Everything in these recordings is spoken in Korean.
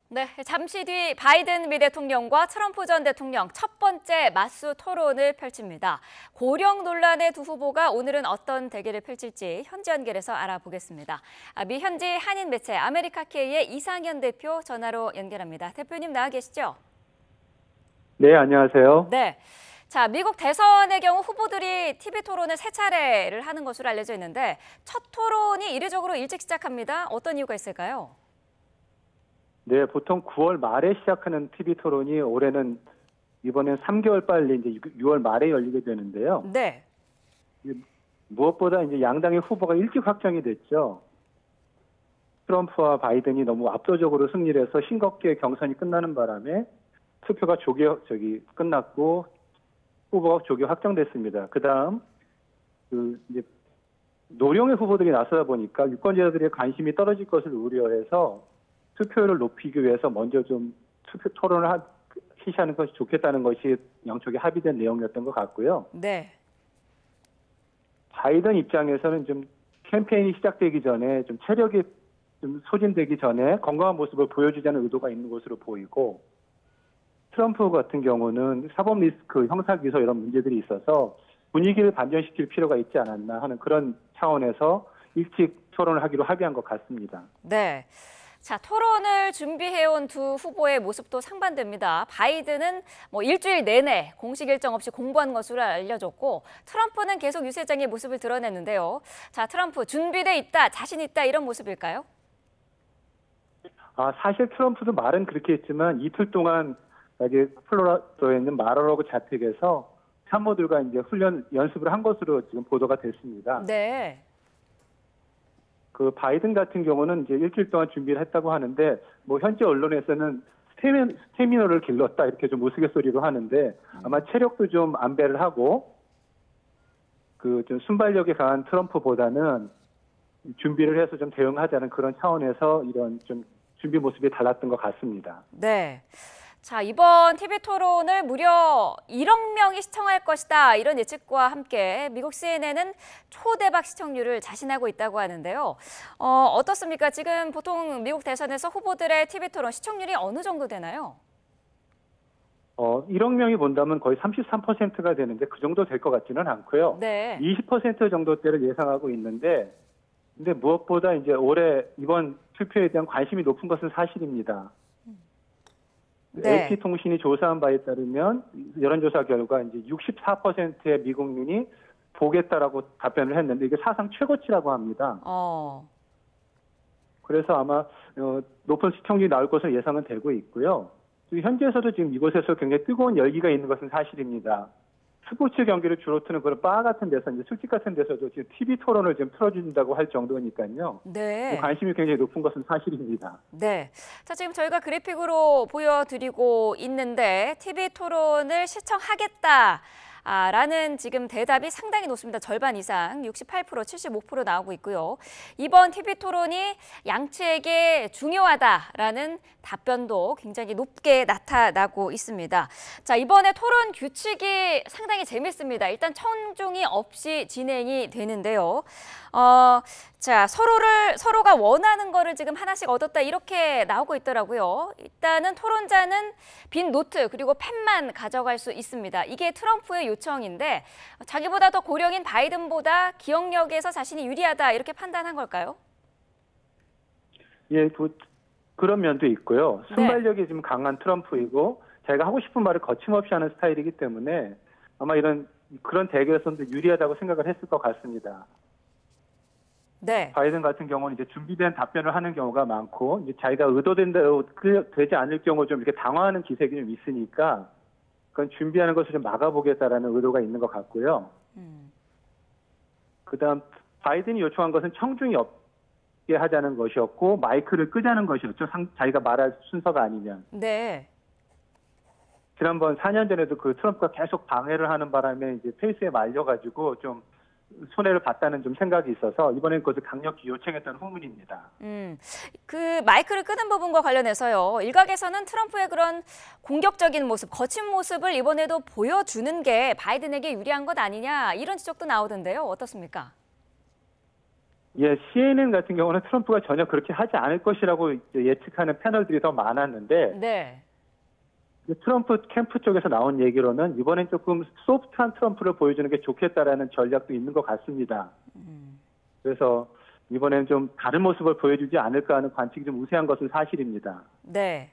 네, 잠시 뒤 바이든 미 대통령과 트럼프 전 대통령 첫 번째 맞수 토론을 펼칩니다. 고령 논란의 두 후보가 오늘은 어떤 대결을 펼칠지 현지 연결해서 알아보겠습니다. 미 현지 한인 매체 아메리카케이의 이상현 대표 전화로 연결합니다. 대표님 나와 계시죠? 네, 안녕하세요. 네. 자, 미국 대선의 경우 후보들이 TV 토론을 세 차례를 하는 것으로 알려져 있는데 첫 토론이 이례적으로 일찍 시작합니다. 어떤 이유가 있을까요? 네, 보통 9월 말에 시작하는 TV 토론이 올해는 이번엔 3개월 빨리 이제 6월 말에 열리게 되는데요. 네. 무엇보다 이제 양당의 후보가 일찍 확정이 됐죠. 트럼프와 바이든이 너무 압도적으로 승리를 해서 싱겁게 경선이 끝나는 바람에 투표가 끝났고 후보가 조기 확정됐습니다. 그다음 이제 노령의 후보들이 나서다 보니까 유권자들의 관심이 떨어질 것을 우려해서 투표율을 높이기 위해서 먼저 좀 투표 토론을 실시하는 것이 좋겠다는 것이 양쪽이 합의된 내용이었던 것 같고요. 네. 바이든 입장에서는 좀 캠페인이 시작되기 전에 좀 체력이 좀 소진되기 전에 건강한 모습을 보여주자는 의도가 있는 것으로 보이고, 트럼프 같은 경우는 사법 리스크, 형사 기소 이런 문제들이 있어서 분위기를 반전시킬 필요가 있지 않았나 하는 그런 차원에서 일찍 토론을 하기로 합의한 것 같습니다. 네. 자, 토론을 준비해온 두 후보의 모습도 상반됩니다. 바이든은 일주일 내내 공식 일정 없이 공부한 것으로 알려졌고, 트럼프는 계속 유세장의 모습을 드러냈는데요. 자, 트럼프 준비돼 있다, 자신 있다 이런 모습일까요? 사실 트럼프도 말은 그렇게 했지만 이틀 동안 여기 플로리다에 있는 마라로그 자택에서 참모들과 이제 연습을 한 것으로 지금 보도가 됐습니다. 네. 그 바이든 같은 경우는 이제 일주일 동안 준비를 했다고 하는데, 현지 언론에서는 스태미너를 길렀다 이렇게 좀 우스갯소리로 하는데, 아마 체력도 좀 안배를 하고 좀 순발력이 강한 트럼프보다는 준비를 해서 좀 대응하자는 그런 차원에서 이런 좀 준비 모습이 달랐던 것 같습니다. 네. 자, 이번 TV 토론을 무려 1억 명이 시청할 것이다. 이런 예측과 함께 미국 CNN은 초대박 시청률을 자신하고 있다고 하는데요. 어떻습니까? 지금 보통 미국 대선에서 후보들의 TV 토론 시청률이 어느 정도 되나요? 1억 명이 본다면 거의 33%가 되는데 그 정도 될 것 같지는 않고요. 네. 20% 정도대를 예상하고 있는데, 근데 무엇보다 이제 올해 이번 투표에 대한 관심이 높은 것은 사실입니다. 네. AP통신이 조사한 바에 따르면 여론조사 결과 이제 64%의 미국민이 보겠다라고 답변을 했는데 이게 사상 최고치라고 합니다. 그래서 아마 높은 시청률이 나올 것으로 예상은 되고 있고요. 현지에서도 지금 이곳에서 굉장히 뜨거운 열기가 있는 것은 사실입니다. 스포츠 경기를 주로 트는 그런 바 같은 데서, 이제 술집 같은 데서도 지금 TV 토론을 지금 틀어준다고 할 정도니까요. 네. 관심이 굉장히 높은 것은 사실입니다. 네. 자, 지금 저희가 그래픽으로 보여드리고 있는데 TV 토론을 시청하겠다. 라는 지금 대답이 상당히 높습니다. 절반 이상 68%, 75% 나오고 있고요. 이번 TV 토론이 양측에게 중요하다라는 답변도 굉장히 높게 나타나고 있습니다. 자, 이번에 토론 규칙이 상당히 재밌습니다. 일단 청중이 없이 진행이 되는데요. 자, 서로가 원하는 거를 지금 하나씩 얻었다 이렇게 나오고 있더라고요. 일단은 토론자는 빈 노트 그리고 펜만 가져갈 수 있습니다. 이게 트럼프의 요청인데 자기보다 더 고령인 바이든보다 기억력에서 자신이 유리하다 이렇게 판단한 걸까요? 예, 그런 면도 있고요. 순발력이 좀 강한 트럼프이고 자기가 하고 싶은 말을 거침없이 하는 스타일이기 때문에 아마 그런 대결에서는 유리하다고 생각을 했을 것 같습니다. 네. 바이든 같은 경우는 이제 준비된 답변을 하는 경우가 많고, 이제 자기가 의도된 대로 되지 않을 경우 좀 이렇게 당황하는 기색이 좀 있으니까, 그건 준비하는 것을 좀 막아보겠다라는 의도가 있는 것 같고요. 그다음 바이든이 요청한 것은 청중이 없게 하자는 것이었고, 마이크를 끄자는 것이었죠. 자기가 말할 순서가 아니면. 네. 지난번 4년 전에도 트럼프가 계속 방해를 하는 바람에 이제 페이스에 말려가지고 좀 손해를 봤다는 좀 생각이 있어서 이번엔 그것을 강력히 요청했던 후문입니다. 그 마이크를 끄는 부분과 관련해서요. 일각에서는 트럼프의 그런 공격적인 모습, 거친 모습을 이번에도 보여주는 게 바이든에게 유리한 것 아니냐 이런 지적도 나오던데요. 어떻습니까? 예, CNN 같은 경우는 트럼프가 전혀 그렇게 하지 않을 것이라고 예측하는 패널들이 더 많았는데 네. 트럼프 캠프 쪽에서 나온 얘기로는 이번엔 조금 소프트한 트럼프를 보여주는 게 좋겠다라는 전략도 있는 것 같습니다. 그래서 이번엔 좀 다른 모습을 보여주지 않을까 하는 관측이 좀 우세한 것은 사실입니다. 네.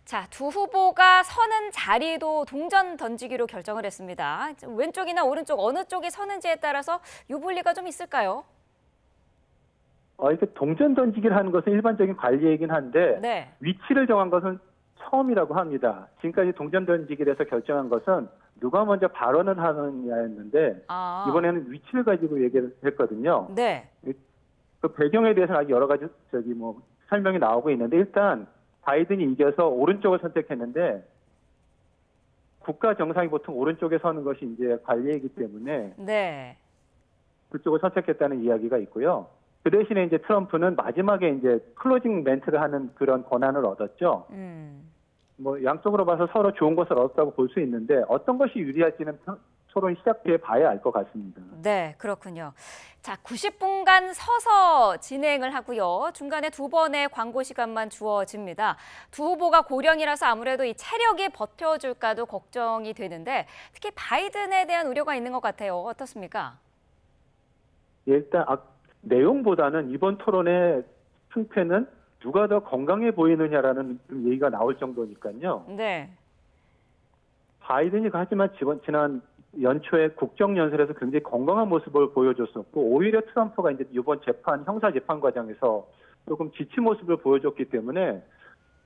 자, 두 후보가 서는 자리도 동전 던지기로 결정을 했습니다. 왼쪽이나 오른쪽 어느 쪽이 서는지에 따라서 유불리가 좀 있을까요? 이렇게 동전 던지기를 하는 것은 일반적인 관리이긴 한데 네. 위치를 정한 것은 처음이라고 합니다. 지금까지 동전 던지기를 해서 결정한 것은 누가 먼저 발언을 하느냐였는데 아. 이번에는 위치를 가지고 얘기를 했거든요. 네. 그 배경에 대해서는 아직 여러 가지 설명이 나오고 있는데 일단 바이든이 이겨서 오른쪽을 선택했는데 국가 정상이 보통 오른쪽에 서는 것이 이제 관례이기 때문에 네. 그쪽을 선택했다는 이야기가 있고요. 그 대신에 이제 트럼프는 마지막에 이제 클로징 멘트를 하는 그런 권한을 얻었죠. 뭐 양쪽으로 봐서 서로 좋은 것을 얻었다고 볼 수 있는데 어떤 것이 유리할지는 토론이 시작돼 봐야 알 것 같습니다. 네, 그렇군요. 자, 90분간 서서 진행을 하고요. 중간에 2번의 광고 시간만 주어집니다. 두 후보가 고령이라서 아무래도 이 체력이 버텨줄까도 걱정이 되는데 특히 바이든에 대한 우려가 있는 것 같아요. 어떻습니까? 일단 내용보다는 이번 토론의 승패는 누가 더 건강해 보이느냐라는 얘기가 나올 정도니까요. 네. 바이든이 하지만 지난 연초에 국정연설에서 굉장히 건강한 모습을 보여줬었고 오히려 트럼프가 이제 이번 형사 재판 과정에서 조금 지친 모습을 보여줬기 때문에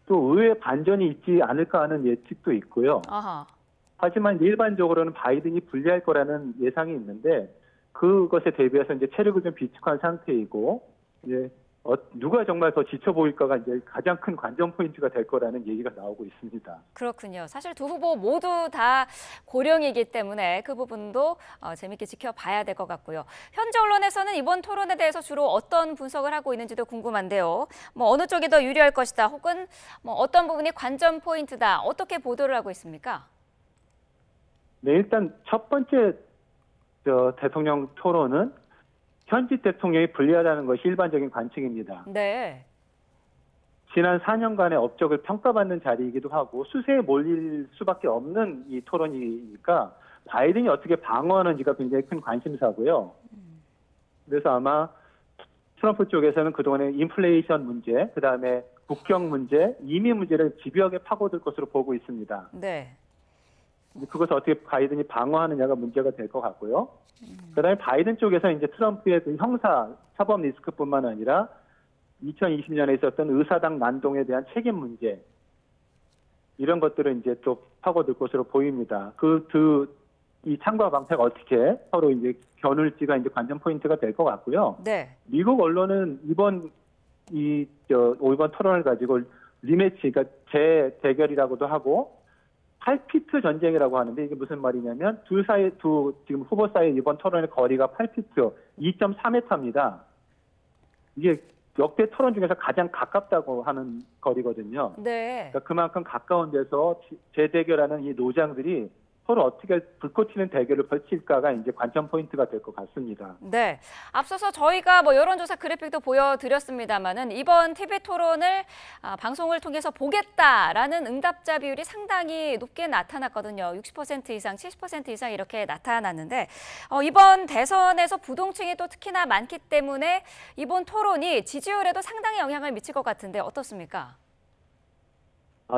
또 의외의 반전이 있지 않을까 하는 예측도 있고요. 아하. 하지만 일반적으로는 바이든이 불리할 거라는 예상이 있는데 그것에 대비해서 이제 체력을 좀 비축한 상태이고 이제 누가 정말 더 지쳐 보일까가 이제 가장 큰 관전 포인트가 될 거라는 얘기가 나오고 있습니다. 그렇군요. 사실 두 후보 모두 다 고령이기 때문에 그 부분도 재밌게 지켜봐야 될 것 같고요. 현재 언론에서는 이번 토론에 대해서 주로 어떤 분석을 하고 있는지도 궁금한데요. 뭐 어느 쪽이 더 유리할 것이다, 혹은 뭐 어떤 부분이 관전 포인트다, 어떻게 보도를 하고 있습니까? 네, 일단 첫 번째 대통령 토론은 현직 대통령이 불리하다는 것이 일반적인 관측입니다. 네. 지난 4년간의 업적을 평가받는 자리이기도 하고 수세에 몰릴 수밖에 없는 이 토론이니까 바이든이 어떻게 방어하는지가 굉장히 큰 관심사고요. 그래서 아마 트럼프 쪽에서는 그동안의 인플레이션 문제, 그다음에 국경 문제, 이민 문제를 집요하게 파고들 것으로 보고 있습니다. 네. 그것을 어떻게 바이든이 방어하느냐가 문제가 될 것 같고요. 그다음에 바이든 쪽에서 이제 트럼프의 그 형사 사법 리스크뿐만 아니라 2020년에 있었던 의사당 난동에 대한 책임 문제 이런 것들을 이제 또 파고들 것으로 보입니다. 이 창과 방패가 어떻게 서로 이제 겨눌지가 이제 관전 포인트가 될 것 같고요. 네. 미국 언론은 이번 토론을 가지고 리매치, 그러니까 재대결이라고도 하고 8피트 전쟁이라고 하는데 이게 무슨 말이냐면 지금 후보 사이 이번 토론의 거리가 8피트, 2.4m입니다. 이게 역대 토론 중에서 가장 가깝다고 하는 거리거든요. 네. 그러니까 그만큼 가까운 데서 재대결하는 이 노장들이 서로 어떻게 불꽃 튀는 대결을 펼칠까가 이제 관전 포인트가 될 것 같습니다. 네. 앞서서 저희가 뭐 여론조사 그래픽도 보여드렸습니다만은 이번 TV 토론을 방송을 통해서 보겠다라는 응답자 비율이 상당히 높게 나타났거든요. 60% 이상, 70% 이상 이렇게 나타났는데 이번 대선에서 부동층이 또 특히나 많기 때문에 이번 토론이 지지율에도 상당히 영향을 미칠 것 같은데 어떻습니까?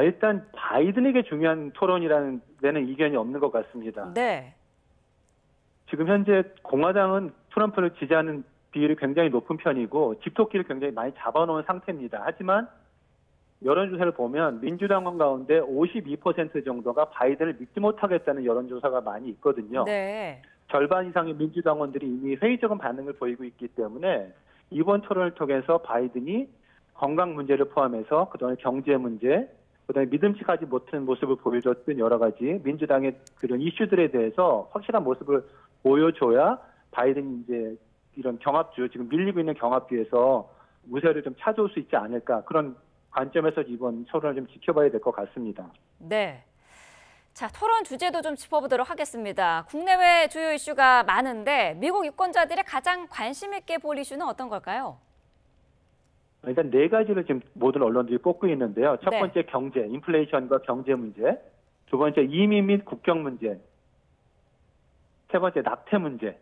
일단 바이든에게 중요한 토론이라는 데는 이견이 없는 것 같습니다. 네. 지금 현재 공화당은 트럼프를 지지하는 비율이 굉장히 높은 편이고 집토끼를 굉장히 많이 잡아놓은 상태입니다. 하지만 여론조사를 보면 민주당원 가운데 52% 정도가 바이든을 믿지 못하겠다는 여론조사가 많이 있거든요. 네. 절반 이상의 민주당원들이 이미 회의적인 반응을 보이고 있기 때문에 이번 토론을 통해서 바이든이 건강 문제를 포함해서 그동안 경제 문제, 그다음에 믿음직하지 못한 모습을 보여줬던 여러 가지 민주당의 그런 이슈들에 대해서 확실한 모습을 보여줘야 바이든이 이제 이런 경합주, 지금 밀리고 있는 경합주에서 우세를 좀 찾아올 수 있지 않을까, 그런 관점에서 이번 토론을 좀 지켜봐야 될 것 같습니다. 네. 자, 토론 주제도 좀 짚어보도록 하겠습니다. 국내외 주요 이슈가 많은데 미국 유권자들이 가장 관심 있게 볼 이슈는 어떤 걸까요? 일단 네 가지를 지금 모든 언론들이 꼽고 있는데요. 첫 네. 번째 경제, 인플레이션과 경제 문제. 두 번째 이민 및 국경 문제. 세 번째 낙태 문제.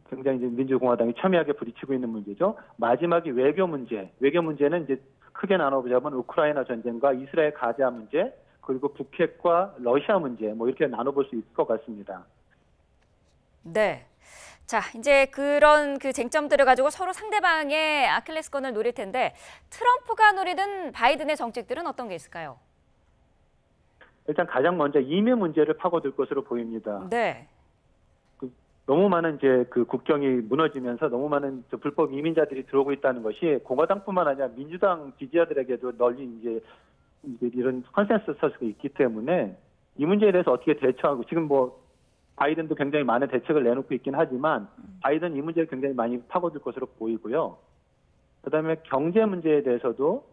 굉장히 이제 민주공화당이 첨예하게 부딪히고 있는 문제죠. 마지막이 외교 문제. 외교 문제는 이제 크게 나눠보자면 우크라이나 전쟁과 이스라엘 가자 문제, 그리고 북핵과 러시아 문제, 뭐 이렇게 나눠볼 수 있을 것 같습니다. 네. 자, 이제 그런 그 쟁점들을 가지고 서로 상대방의 아킬레스건을 노릴 텐데 트럼프가 노리는 바이든의 정책들은 어떤 게 있을까요? 일단 가장 먼저 이민 문제를 파고들 것으로 보입니다. 네. 너무 많은 이제 그 국경이 무너지면서 너무 많은 불법 이민자들이 들어오고 있다는 것이 공화당뿐만 아니라 민주당 지지자들에게도 널리 이제 이런 컨센서스가 있기 때문에 이 문제에 대해서 어떻게 대처하고 지금 뭐 바이든도 굉장히 많은 대책을 내놓고 있긴 하지만 바이든 이 문제를 굉장히 많이 파고들 것으로 보이고요. 그다음에 경제 문제에 대해서도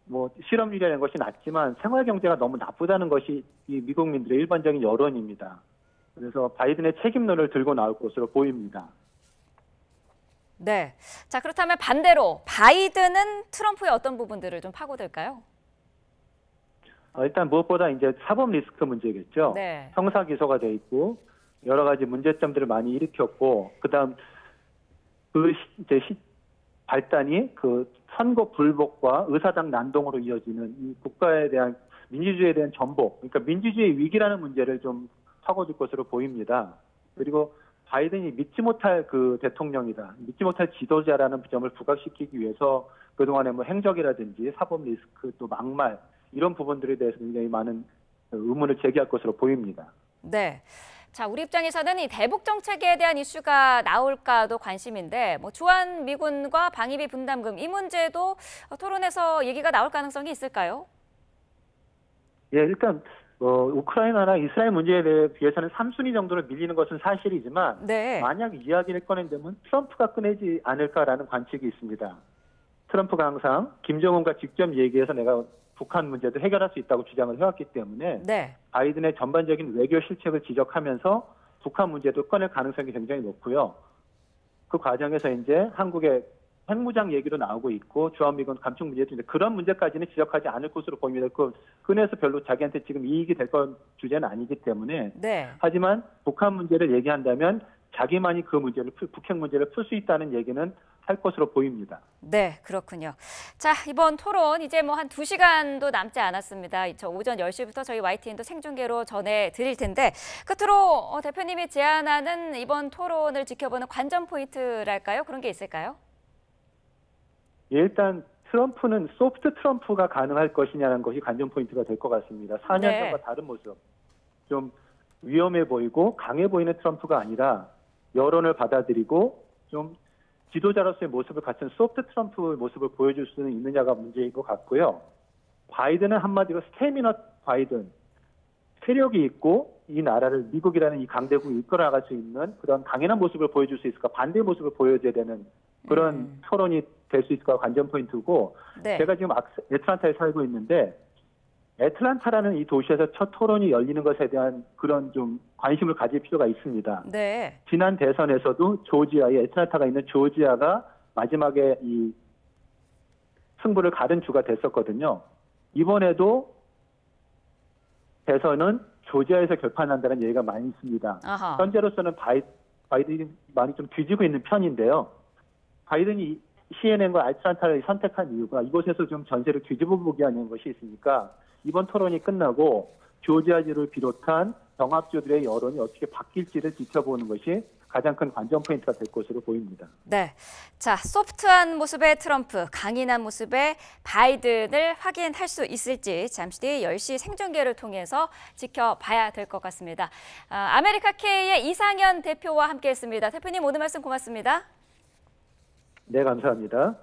뭐 실업률이라는 것이 낮지만 생활 경제가 너무 나쁘다는 것이 이 미국민들의 일반적인 여론입니다. 그래서 바이든의 책임론을 들고 나올 것으로 보입니다. 네. 자, 그렇다면 반대로 바이든은 트럼프의 어떤 부분들을 좀 파고들까요? 일단 무엇보다 이제 사법 리스크 문제겠죠. 네. 형사 기소가 돼 있고 여러 가지 문제점들을 많이 일으켰고 그다음 발단이 그 선거 불복과 의사당 난동으로 이어지는 이 국가에 대한 민주주의에 대한 전복, 그러니까 민주주의 위기라는 문제를 좀 파고들 것으로 보입니다. 그리고 바이든이 믿지 못할 그 대통령이다, 믿지 못할 지도자라는 점을 부각시키기 위해서 그동안에 뭐 행적이라든지 사법 리스크 또 막말 이런 부분들에 대해서 굉장히 많은 의문을 제기할 것으로 보입니다. 네. 자, 우리 입장에서는 이 대북 정책에 대한 이슈가 나올까도 관심인데 뭐 주한 미군과 방위비 분담금 이 문제도 토론에서 얘기가 나올 가능성이 있을까요? 예, 일단 우크라이나나 이스라엘 문제에 비해서는 3순위 정도로 밀리는 것은 사실이지만 네. 만약 이야기를 꺼낸다면 트럼프가 꺼내지 않을까라는 관측이 있습니다. 트럼프가 항상 김정은과 직접 얘기해서 내가 북한 문제도 해결할 수 있다고 주장을 해왔기 때문에 네. 바이든의 전반적인 외교 실책을 지적하면서 북한 문제도 꺼낼 가능성이 굉장히 높고요. 그 과정에서 이제 한국의 핵무장 얘기도 나오고 있고 주한미군 감축 문제도 있는데 그런 문제까지는 지적하지 않을 것으로 보입니다. 그내에서 별로 자기한테 지금 이익이 될 건 주제는 아니기 때문에. 네. 하지만 북한 문제를 얘기한다면 자기만이 그 문제를 북핵 문제를 풀 수 있다는 얘기는 할 것으로 보입니다. 네, 그렇군요. 자, 이번 토론 이제 뭐 한 2시간도 남지 않았습니다. 저 오전 10시부터 저희 YTN도 생중계로 전해드릴 텐데 끝으로 대표님이 제안하는 이번 토론을 지켜보는 관전 포인트랄까요? 그런 게 있을까요? 예, 일단 트럼프는 소프트 트럼프가 가능할 것이냐는 것이 관전 포인트가 될 것 같습니다. 4년 네. 전과 다른 모습. 좀 위험해 보이고 강해 보이는 트럼프가 아니라 여론을 받아들이고 좀 지도자로서의 모습을 갖춘 소프트 트럼프 모습을 보여줄 수는 있느냐가 문제인 것 같고요. 바이든은 한마디로 스태미너 바이든, 세력이 있고 이 나라를 미국이라는 이 강대국이 이끌어 나갈 수 있는 그런 강인한 모습을 보여줄 수 있을까, 반대의 모습을 보여줘야 되는 그런 토론이 될 수 있을까 관전 포인트고 네. 제가 지금 애틀란타에 살고 있는데 애틀란타라는 이 도시에서 첫 토론이 열리는 것에 대한 그런 좀 관심을 가질 필요가 있습니다. 네. 지난 대선에서도 조지아에 애틀란타가 있는 조지아가 마지막에 이 승부를 가른 주가 됐었거든요. 이번에도 대선은 조지아에서 결판난다는 얘기가 많이 있습니다. 아하. 현재로서는 바이든이 많이 좀 뒤지고 있는 편인데요. 바이든이 CNN과 애틀란타를 선택한 이유가 이곳에서 좀 전세를 뒤집어 보게 하는 것이 있으니까 이번 토론이 끝나고 조지아주를 비롯한 병합주들의 여론이 어떻게 바뀔지를 지켜보는 것이 가장 큰 관전 포인트가 될 것으로 보입니다. 네. 자, 소프트한 모습의 트럼프, 강인한 모습의 바이든을 확인할 수 있을지 잠시 뒤 10시 생중계를 통해서 지켜봐야 될 것 같습니다. 아메리카 K의 이상현 대표와 함께했습니다. 대표님 오늘 말씀 고맙습니다. 네, 감사합니다.